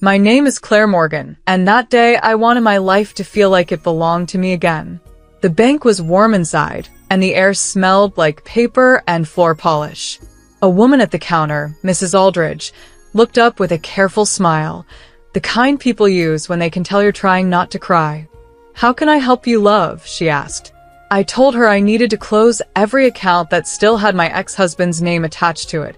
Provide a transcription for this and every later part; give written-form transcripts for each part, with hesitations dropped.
My name is Claire Morgan, and that day I wanted my life to feel like it belonged to me again. The bank was warm inside, and the air smelled like paper and floor polish. A woman at the counter, Mrs. Aldridge, looked up with a careful smile, the kind people use when they can tell you're trying not to cry. "How can I help you, love?" she asked. I told her I needed to close every account that still had my ex-husband's name attached to it,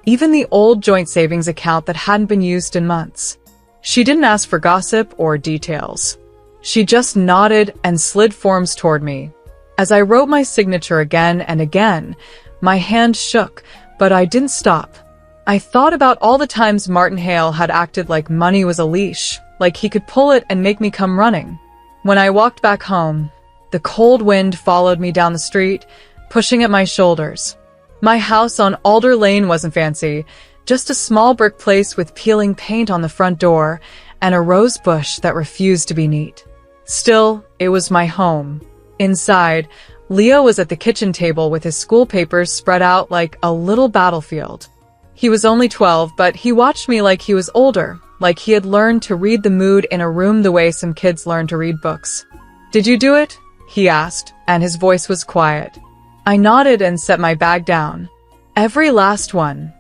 even the old joint savings account that hadn't been used in months. She didn't ask for gossip or details. She just nodded and slid forms toward me. As I wrote my signature again and again, my hand shook, but I didn't stop. I thought about all the times Martin Hale had acted like money was a leash, like he could pull it and make me come running. When I walked back home, the cold wind followed me down the street, pushing at my shoulders. My house on Alder Lane wasn't fancy, just a small brick place with peeling paint on the front door and a rose bush that refused to be neat. Still, it was my home. Inside, Leo was at the kitchen table with his school papers spread out like a little battlefield. He was only 12, but he watched me like he was older, like he had learned to read the mood in a room the way some kids learn to read books. "Did you do it?" he asked, and his voice was quiet. I nodded and set my bag down. "Every last one,"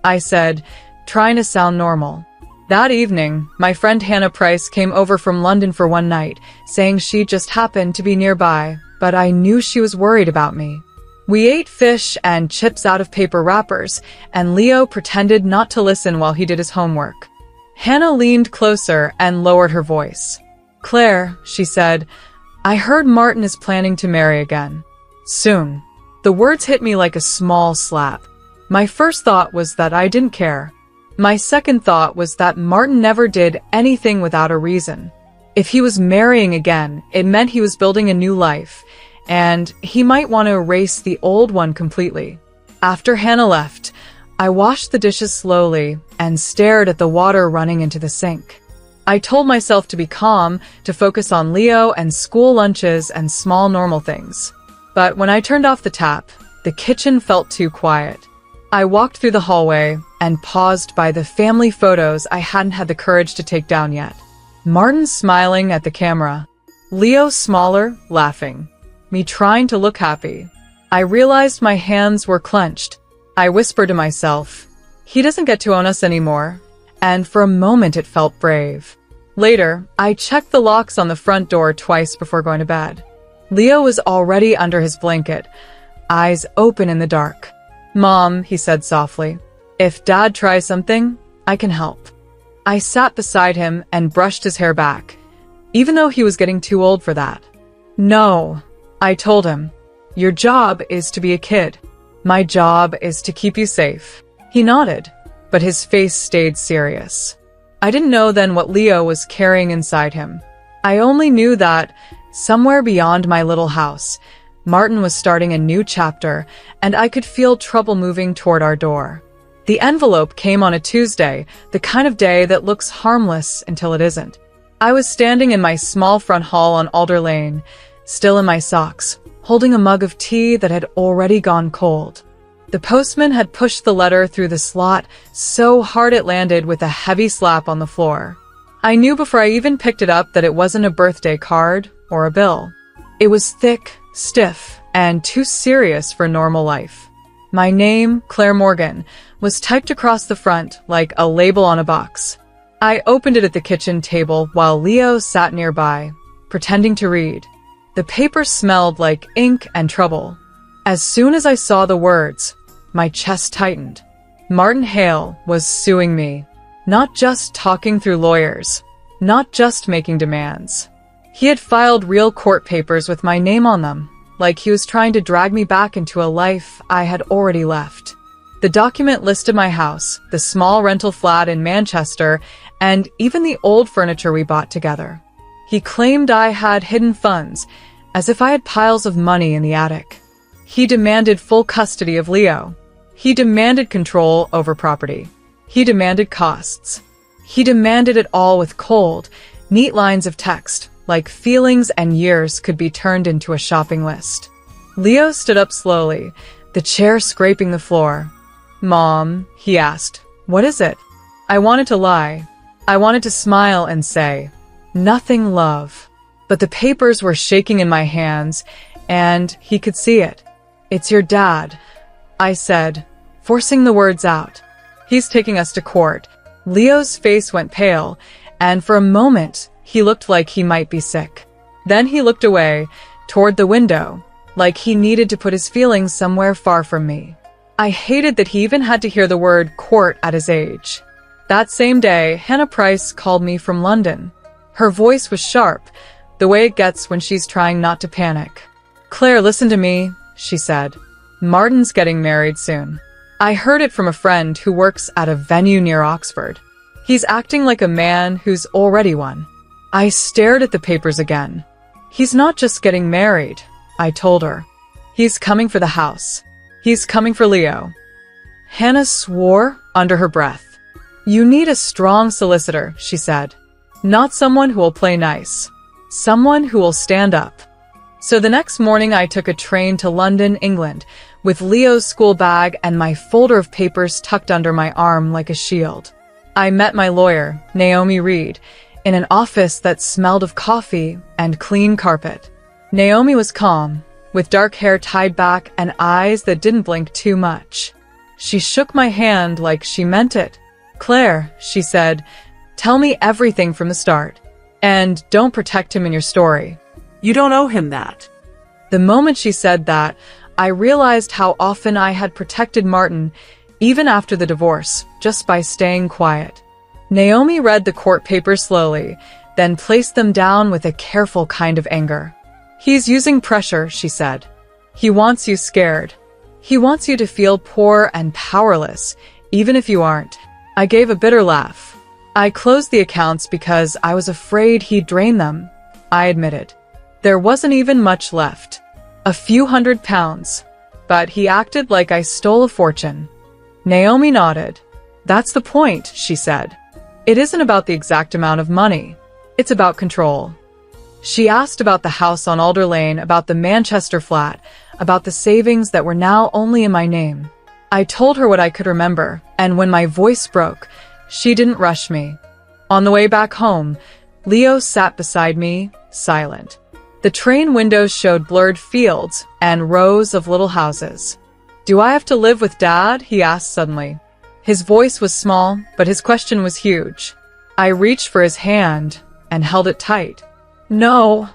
I said, trying to sound normal. That evening, my friend Hannah Price came over from London for one night, saying she just happened to be nearby, but I knew she was worried about me. We ate fish and chips out of paper wrappers, and Leo pretended not to listen while he did his homework. Hannah leaned closer and lowered her voice. "Claire," she said, "I heard Martin is planning to marry again. Soon." The words hit me like a small slap. My first thought was that I didn't care. My second thought was that Martin never did anything without a reason. If he was marrying again, it meant he was building a new life, and he might want to erase the old one completely. After Hannah left, I washed the dishes slowly and stared at the water running into the sink. I told myself to be calm, to focus on Leo and school lunches and small normal things. But when I turned off the tap, the kitchen felt too quiet. I walked through the hallway and paused by the family photos I hadn't had the courage to take down yet. Martin smiling at the camera. Leo smaller, laughing. Me trying to look happy. I realized my hands were clenched. I whispered to myself, "He doesn't get to own us anymore." And for a moment it felt brave. Later, I checked the locks on the front door twice before going to bed. Leo was already under his blanket, eyes open in the dark. "Mom," he said softly, "if Dad tries something, I can help." I sat beside him and brushed his hair back, even though he was getting too old for that. "No," I told him, "your job is to be a kid. My job is to keep you safe." He nodded, but his face stayed serious. I didn't know then what Leo was carrying inside him. I only knew that, somewhere beyond my little house, Martin was starting a new chapter, and I could feel trouble moving toward our door. The envelope came on a Tuesday, the kind of day that looks harmless until it isn't. I was standing in my small front hall on Alder Lane, still in my socks, holding a mug of tea that had already gone cold. The postman had pushed the letter through the slot so hard it landed with a heavy slap on the floor. I knew before I even picked it up that it wasn't a birthday card or a bill. It was thick, stiff, and too serious for normal life. My name, Claire Morgan, was typed across the front like a label on a box. I opened it at the kitchen table while Leo sat nearby, pretending to read. The paper smelled like ink and trouble. As soon as I saw the words, my chest tightened. Martin Hale was suing me, not just talking through lawyers, not just making demands. He had filed real court papers with my name on them, like he was trying to drag me back into a life I had already left. The document listed my house, the small rental flat in Manchester, and even the old furniture we bought together. He claimed I had hidden funds, as if I had piles of money in the attic. He demanded full custody of Leo. He demanded control over property. He demanded costs. He demanded it all with cold, neat lines of text, like feelings and years could be turned into a shopping list. Leo stood up slowly, the chair scraping the floor. "Mom," he asked, "what is it?" I wanted to lie. I wanted to smile and say, "Nothing, love." But the papers were shaking in my hands, and he could see it. "It's your dad," I said, forcing the words out. "He's taking us to court." Leo's face went pale, and for a moment, he looked like he might be sick. Then he looked away, toward the window, like he needed to put his feelings somewhere far from me. I hated that he even had to hear the word court at his age. That same day, Hannah Price called me from London. Her voice was sharp, the way it gets when she's trying not to panic. "Claire, listen to me," she said. "Martin's getting married soon." I heard it from a friend who works at a venue near Oxford. "He's acting like a man who's already won." I stared at the papers again. "He's not just getting married," I told her. "He's coming for the house. He's coming for Leo." Hannah swore under her breath. "You need a strong solicitor," she said. "Not someone who will play nice. Someone who will stand up." So the next morning I took a train to London, England, with Leo's school bag and my folder of papers tucked under my arm like a shield. I met my lawyer, Naomi Reed, in an office that smelled of coffee and clean carpet. Naomi was calm, with dark hair tied back and eyes that didn't blink too much. She shook my hand like she meant it. "Claire," she said, "tell me everything from the start. And don't protect him in your story." "You don't owe him that." The moment she said that, I realized how often I had protected Martin, even after the divorce, just by staying quiet. Naomi read the court papers slowly, then placed them down with a careful kind of anger. "He's using pressure," she said. "He wants you scared. He wants you to feel poor and powerless, even if you aren't." I gave a bitter laugh. "I closed the accounts because I was afraid he'd drain them," I admitted. There wasn't even much left. A few £100, but he acted like I stole a fortune. Naomi nodded. "That's the point," she said. "It isn't about the exact amount of money. It's about control." She asked about the house on Alder Lane, about the Manchester flat, about the savings that were now only in my name. I told her what I could remember, and when my voice broke, she didn't rush me. On the way back home, Leo sat beside me, silent. The train windows showed blurred fields and rows of little houses. "Do I have to live with Dad?" he asked suddenly. His voice was small, but his question was huge. I reached for his hand and held it tight. "No,"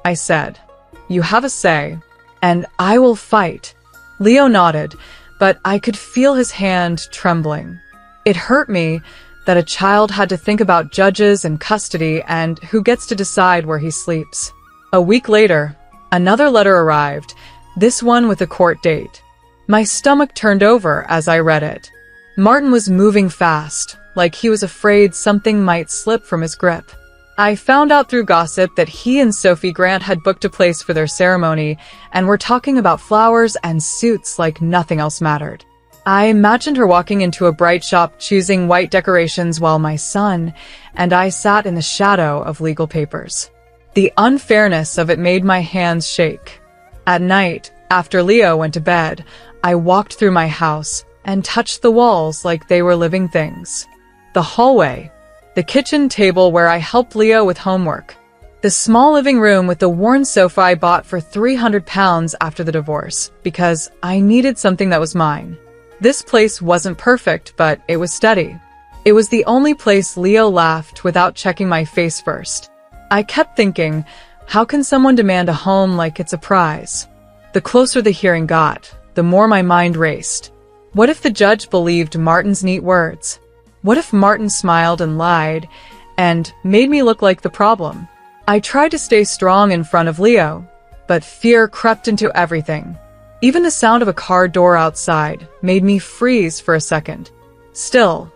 I said. "You have a say, and I will fight." Leo nodded, but I could feel his hand trembling. It hurt me that a child had to think about judges and custody and who gets to decide where he sleeps. A week later, another letter arrived, this one with a court date. My stomach turned over as I read it. Martin was moving fast, like he was afraid something might slip from his grip. I found out through gossip that he and Sophie Grant had booked a place for their ceremony and were talking about flowers and suits like nothing else mattered. I imagined her walking into a bright shop choosing white decorations while my son and I sat in the shadow of legal papers. The unfairness of it made my hands shake. At night, after Leo went to bed, I walked through my house and touched the walls like they were living things. The hallway, the kitchen table where I helped Leo with homework, the small living room with the worn sofa I bought for £300 after the divorce, because I needed something that was mine. This place wasn't perfect, but it was steady. It was the only place Leo laughed without checking my face first. I kept thinking, how can someone demand a home like it's a prize? The closer the hearing got, the more my mind raced. What if the judge believed Martin's neat words? What if Martin smiled and lied and made me look like the problem? I tried to stay strong in front of Leo, but fear crept into everything. Even the sound of a car door outside made me freeze for a second. Still,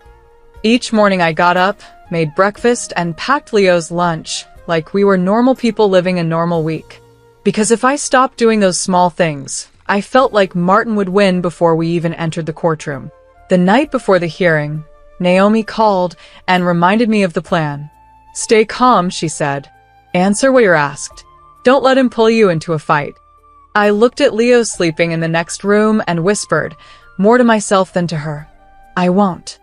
each morning I got up, made breakfast, and packed Leo's lunch like we were normal people living a normal week. Because if I stopped doing those small things, I felt like Martin would win before we even entered the courtroom. The night before the hearing, Naomi called and reminded me of the plan. "Stay calm," she said. "Answer what you're asked. Don't let him pull you into a fight." I looked at Leo sleeping in the next room and whispered, more to myself than to her, "I won't."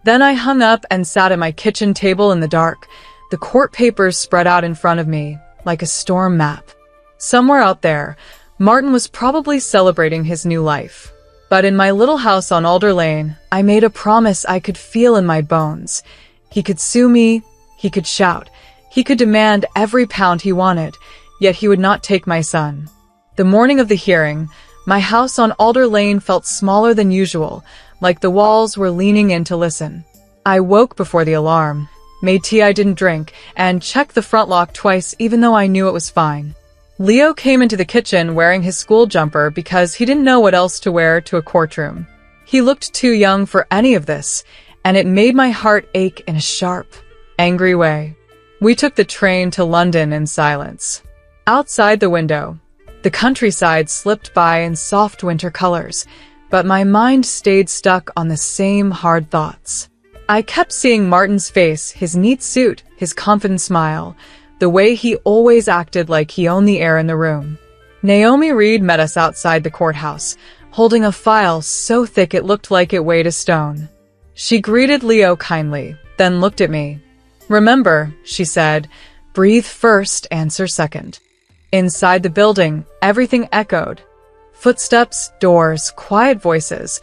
Then I hung up and sat at my kitchen table in the dark, the court papers spread out in front of me, like a storm map. Somewhere out there, Martin was probably celebrating his new life. But in my little house on Alder Lane, I made a promise I could feel in my bones. He could sue me, he could shout, he could demand every pound he wanted, yet he would not take my son. The morning of the hearing, my house on Alder Lane felt smaller than usual, like the walls were leaning in to listen. I woke before the alarm, made tea I didn't drink, and checked the front lock twice even though I knew it was fine. Leo came into the kitchen wearing his school jumper because he didn't know what else to wear to a courtroom. He looked too young for any of this, and it made my heart ache in a sharp, angry way. We took the train to London in silence. Outside the window, the countryside slipped by in soft winter colors, but my mind stayed stuck on the same hard thoughts. I kept seeing Martin's face, his neat suit, his confident smile, the way he always acted like he owned the air in the room. Naomi Reed met us outside the courthouse, holding a file so thick it looked like it weighed a stone. She greeted Leo kindly, then looked at me. "Remember," she said, "breathe first, answer second." Inside the building, everything echoed. Footsteps, doors, quiet voices,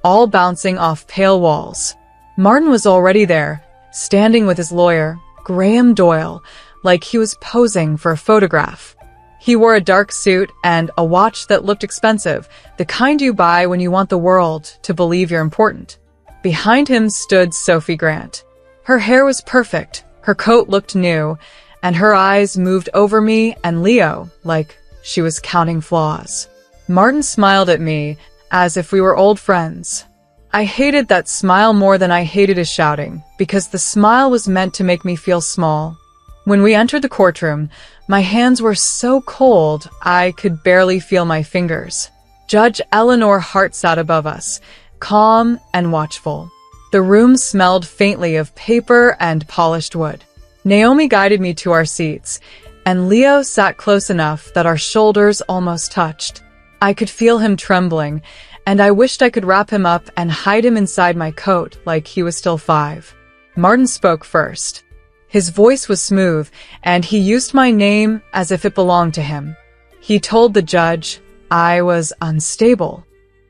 all bouncing off pale walls. Martin was already there, standing with his lawyer, Graham Doyle, like he was posing for a photograph. He wore a dark suit and a watch that looked expensive, the kind you buy when you want the world to believe you're important. Behind him stood Sophie Grant. Her hair was perfect, her coat looked new, and her eyes moved over me and Leo like she was counting flaws. Martin smiled at me as if we were old friends. I hated that smile more than I hated his shouting, because the smile was meant to make me feel small. When we entered the courtroom, my hands were so cold I could barely feel my fingers. Judge Eleanor Hart sat above us, calm and watchful. The room smelled faintly of paper and polished wood. Naomi guided me to our seats, and Leo sat close enough that our shoulders almost touched. I could feel him trembling, and I wished I could wrap him up and hide him inside my coat like he was still 5. Martin spoke first. His voice was smooth, and he used my name as if it belonged to him. He told the judge I was unstable.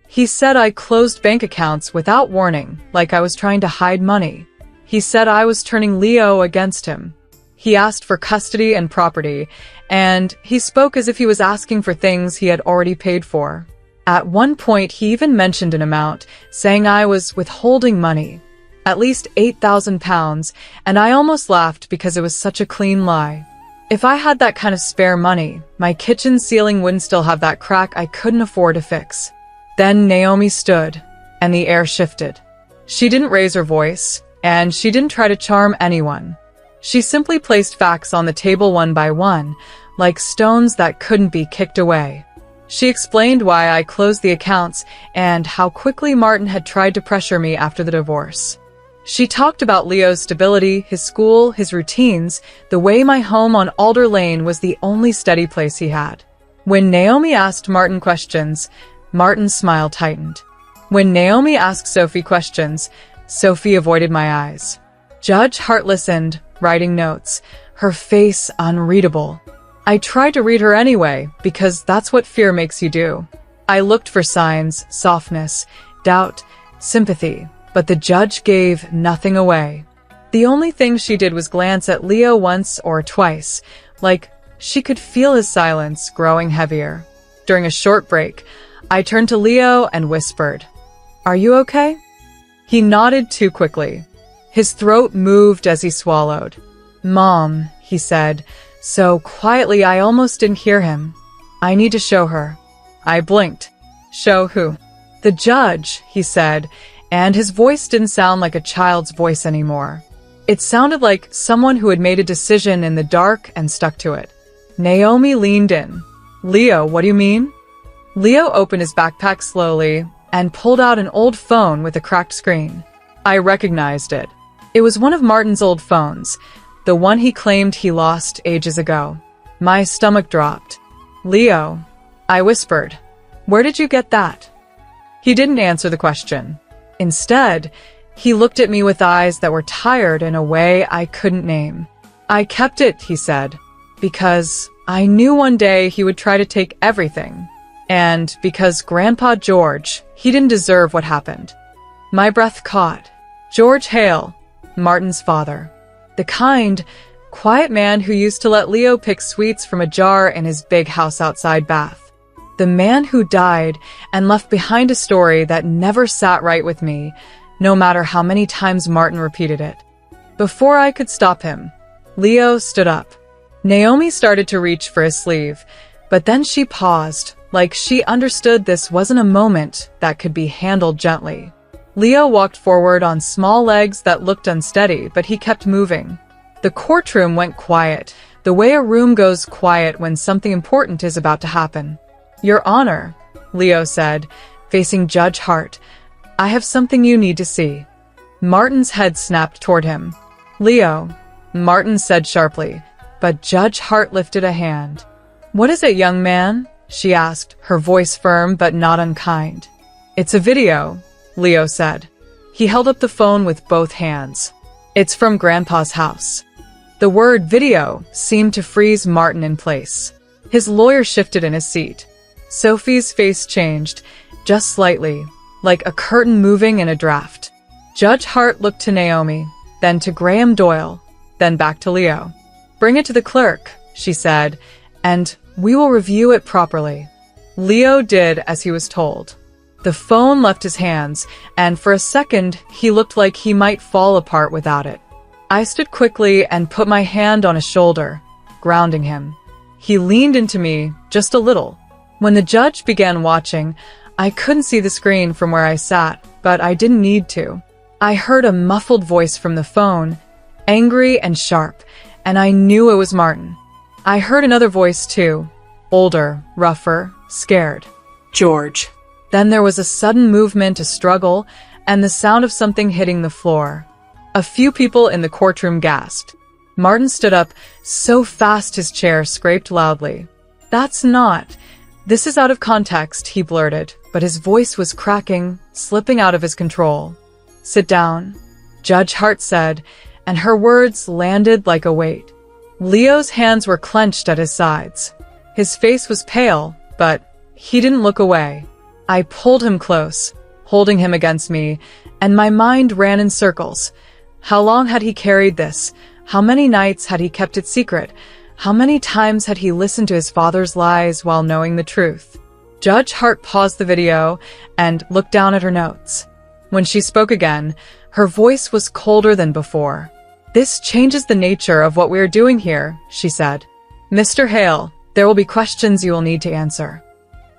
He said I closed bank accounts without warning, like I was trying to hide money. He said I was turning Leo against him. He asked for custody and property, and he spoke as if he was asking for things he had already paid for. At one point, he even mentioned an amount, saying I was withholding money. At least £8,000, and I almost laughed because it was such a clean lie. If I had that kind of spare money, my kitchen ceiling wouldn't still have that crack I couldn't afford to fix. Then Naomi stood, and the air shifted. She didn't raise her voice, and she didn't try to charm anyone. She simply placed facts on the table one by one, like stones that couldn't be kicked away. She explained why I closed the accounts and how quickly Martin had tried to pressure me after the divorce. She talked about Leo's stability, his school, his routines, the way my home on Alder Lane was the only steady place he had. When Naomi asked Martin questions, Martin's smile tightened. When Naomi asked Sophie questions, Sophie avoided my eyes. Judge Hart listened, writing notes, her face unreadable. I tried to read her anyway, because that's what fear makes you do. I looked for signs, softness, doubt, sympathy, but the judge gave nothing away. The only thing she did was glance at Leo once or twice, like she could feel his silence growing heavier. During a short break, I turned to Leo and whispered, "Are you okay?" He nodded too quickly. His throat moved as he swallowed. "Mom," he said, so quietly I almost didn't hear him. "I need to show her." I blinked. "Show who?" "The judge," he said, and his voice didn't sound like a child's voice anymore. It sounded like someone who had made a decision in the dark and stuck to it. Naomi leaned in. "Leo, what do you mean?" Leo opened his backpack slowly and pulled out an old phone with a cracked screen. I recognized it. It was one of Martin's old phones, the one he claimed he lost ages ago. My stomach dropped. "Leo," I whispered, "where did you get that?" He didn't answer the question. Instead, He looked at me with eyes that were tired in a way I couldn't name. "I kept it," he said, "because I knew one day he would try to take everything. And because Grandpa George, he didn't deserve what happened." My breath caught. George Hale, Martin's father. The kind, quiet man who used to let Leo pick sweets from a jar in his big house outside Bath. The man who died and left behind a story that never sat right with me, no matter how many times Martin repeated it. Before I could stop him, Leo stood up. Naomi started to reach for his sleeve, but then she paused, like she understood this wasn't a moment that could be handled gently. Leo walked forward on small legs that looked unsteady, but he kept moving. The courtroom went quiet, the way a room goes quiet when something important is about to happen. "Your Honor," Leo said, facing Judge Hart, "I have something you need to see." Martin's head snapped toward him. "Leo," Martin said sharply, but Judge Hart lifted a hand. "What is it, young man?" she asked, her voice firm but not unkind. "It's a video," Leo said. He held up the phone with both hands. "It's from Grandpa's house." The word video seemed to freeze Martin in place. His lawyer shifted in his seat. Sophie's face changed, just slightly, like a curtain moving in a draft. Judge Hart looked to Naomi, then to Graham Doyle, then back to Leo. "Bring it to the clerk," she said, "and we will review it properly." Leo did as he was told. The phone left his hands, and for a second, he looked like he might fall apart without it. I stood quickly and put my hand on his shoulder, grounding him. He leaned into me, just a little. When the judge began watching, I couldn't see the screen from where I sat, but I didn't need to. I heard a muffled voice from the phone, angry and sharp, and I knew it was Martin. I heard another voice too, older, rougher, scared. "George." Then there was a sudden movement, a struggle, and the sound of something hitting the floor. A few people in the courtroom gasped. Martin stood up, so fast his chair scraped loudly. This is out of context," he blurted, but his voice was cracking, slipping out of his control. "Sit down," Judge Hart said, and her words landed like a weight. Leo's hands were clenched at his sides. His face was pale, but he didn't look away. I pulled him close, holding him against me, and my mind ran in circles. How long had he carried this? How many nights had he kept it secret? How many times had he listened to his father's lies while knowing the truth? Judge Hart paused the video and looked down at her notes. When she spoke again, her voice was colder than before. "This changes the nature of what we are doing here," she said. "Mr. Hale, there will be questions you will need to answer."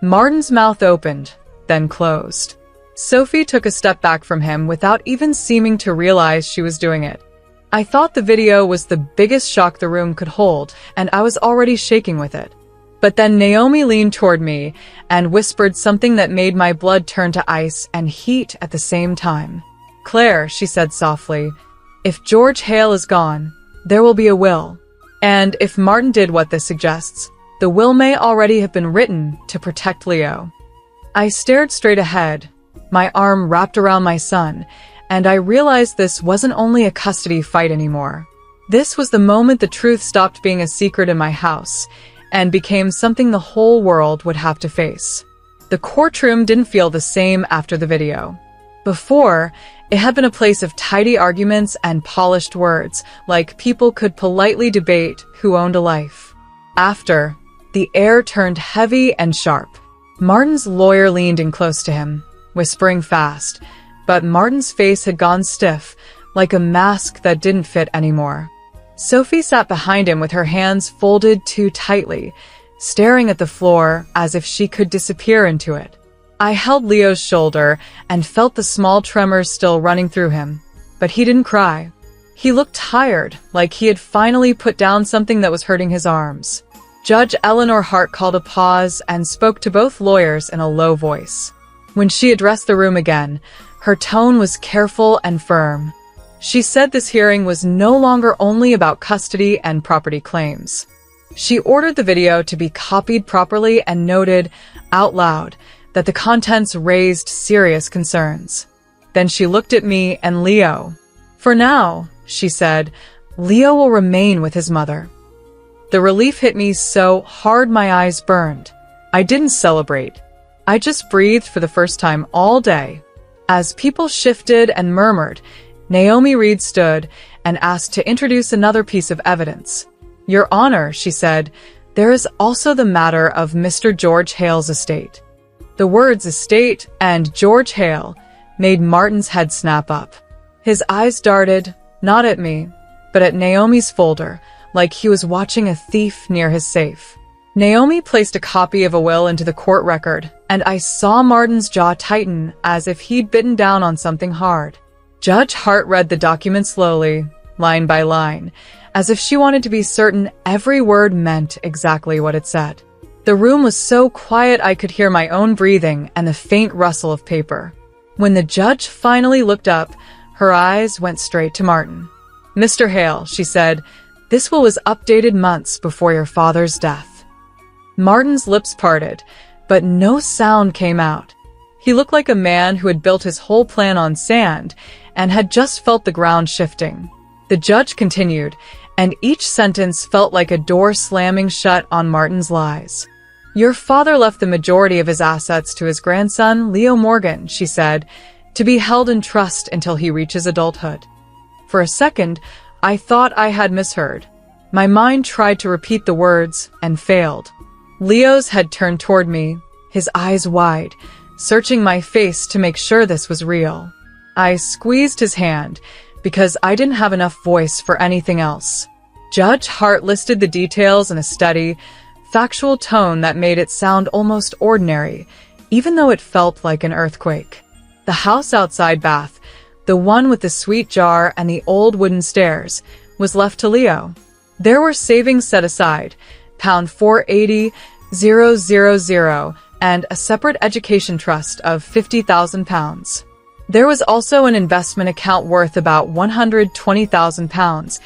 Martin's mouth opened, then closed. Sophie took a step back from him without even seeming to realize she was doing it. I thought the video was the biggest shock the room could hold, and I was already shaking with it. But then Naomi leaned toward me and whispered something that made my blood turn to ice and heat at the same time. "Claire," she said softly, "if George Hale is gone, there will be a will. And if Martin did what this suggests, the will may already have been written to protect Leo." I stared straight ahead, my arm wrapped around my son, and I realized this wasn't only a custody fight anymore. This was the moment the truth stopped being a secret in my house and became something the whole world would have to face. The courtroom didn't feel the same after the video. Before, it had been a place of tidy arguments and polished words, like people could politely debate who owned a life. After, the air turned heavy and sharp. Martin's lawyer leaned in close to him, whispering fast, but Martin's face had gone stiff, like a mask that didn't fit anymore. Sophie sat behind him with her hands folded too tightly, staring at the floor as if she could disappear into it. I held Leo's shoulder and felt the small tremors still running through him, but he didn't cry. He looked tired, like he had finally put down something that was hurting his arms. Judge Eleanor Hart called a pause and spoke to both lawyers in a low voice. When she addressed the room again, her tone was careful and firm. She said this hearing was no longer only about custody and property claims. She ordered the video to be copied properly and noted, out loud, that the contents raised serious concerns. Then she looked at me and Leo. For now, she said, Leo will remain with his mother. The relief hit me so hard my eyes burned. I didn't celebrate. I just breathed for the first time all day. As people shifted and murmured, Naomi Reed stood and asked to introduce another piece of evidence. Your Honor, she said, there is also the matter of Mr. George Hale's estate. The words estate and George Hale made Martin's head snap up. His eyes darted, not at me, but at Naomi's folder, like he was watching a thief near his safe. Naomi placed a copy of a will into the court record, and I saw Martin's jaw tighten as if he'd bitten down on something hard. Judge Hart read the document slowly, line by line, as if she wanted to be certain every word meant exactly what it said. The room was so quiet I could hear my own breathing and the faint rustle of paper. When the judge finally looked up, her eyes went straight to Martin. Mr. Hale, she said, this will was updated months before your father's death. Martin's lips parted, but no sound came out. He looked like a man who had built his whole plan on sand and had just felt the ground shifting. The judge continued, and each sentence felt like a door slamming shut on Martin's lies. Your father left the majority of his assets to his grandson, Leo Morgan, she said, to be held in trust until he reaches adulthood. For a second, I thought I had misheard. My mind tried to repeat the words and failed. Leo's head turned toward me, his eyes wide, searching my face to make sure this was real. I squeezed his hand because I didn't have enough voice for anything else. Judge Hart listed the details in a steady, factual tone that made it sound almost ordinary, even though it felt like an earthquake. The house outside Bath, the one with the sweet jar and the old wooden stairs, was left to Leo. There were savings set aside, pound 480,000, and a separate education trust of £50,000. There was also an investment account worth about £120,000,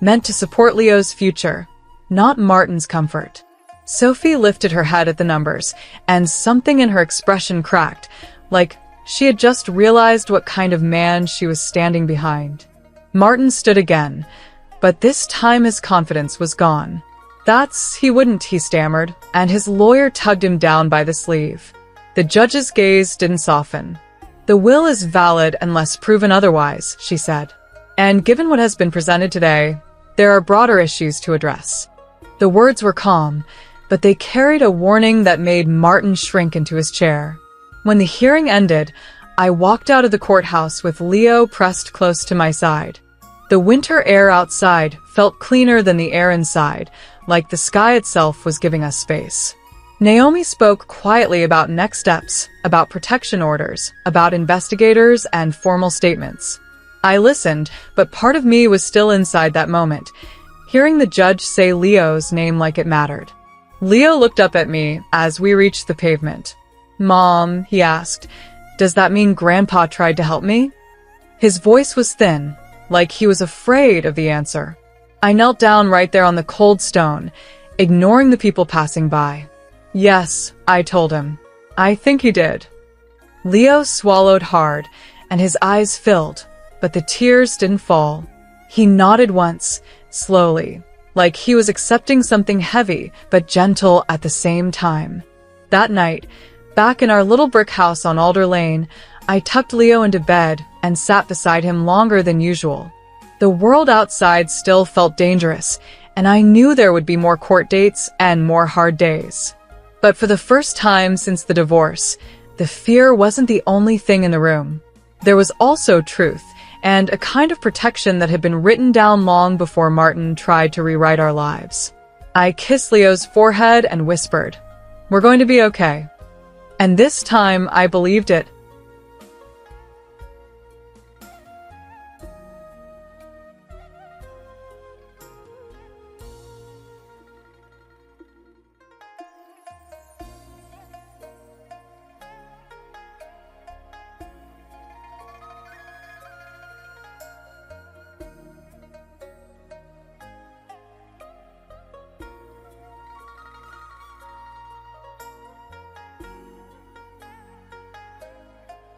meant to support Leo's future, not Martin's comfort. Sophie lifted her head at the numbers, and something in her expression cracked, like she had just realized what kind of man she was standing behind. Martin stood again, but this time his confidence was gone. He wouldn't, he stammered, and his lawyer tugged him down by the sleeve. The judge's gaze didn't soften. The will is valid unless proven otherwise, she said. And given what has been presented today, there are broader issues to address. The words were calm, but they carried a warning that made Martin shrink into his chair. When the hearing ended, I walked out of the courthouse with Leo pressed close to my side. The winter air outside felt cleaner than the air inside, like the sky itself was giving us space. Naomi spoke quietly about next steps, about protection orders, about investigators and formal statements. I listened, but part of me was still inside that moment, hearing the judge say Leo's name like it mattered. Leo looked up at me as we reached the pavement. Mom, he asked, does that mean Grandpa tried to help me? His voice was thin, like he was afraid of the answer. I knelt down right there on the cold stone, ignoring the people passing by. Yes, I told him. I think he did. Leo swallowed hard, and his eyes filled, but the tears didn't fall. He nodded once, slowly, like he was accepting something heavy but gentle at the same time. That night, back in our little brick house on Alder Lane, I tucked Leo into bed and sat beside him longer than usual. The world outside still felt dangerous, and I knew there would be more court dates and more hard days. But for the first time since the divorce, the fear wasn't the only thing in the room. There was also truth, and a kind of protection that had been written down long before Martin tried to rewrite our lives. I kissed Leo's forehead and whispered, "We're going to be okay." And this time I believed it.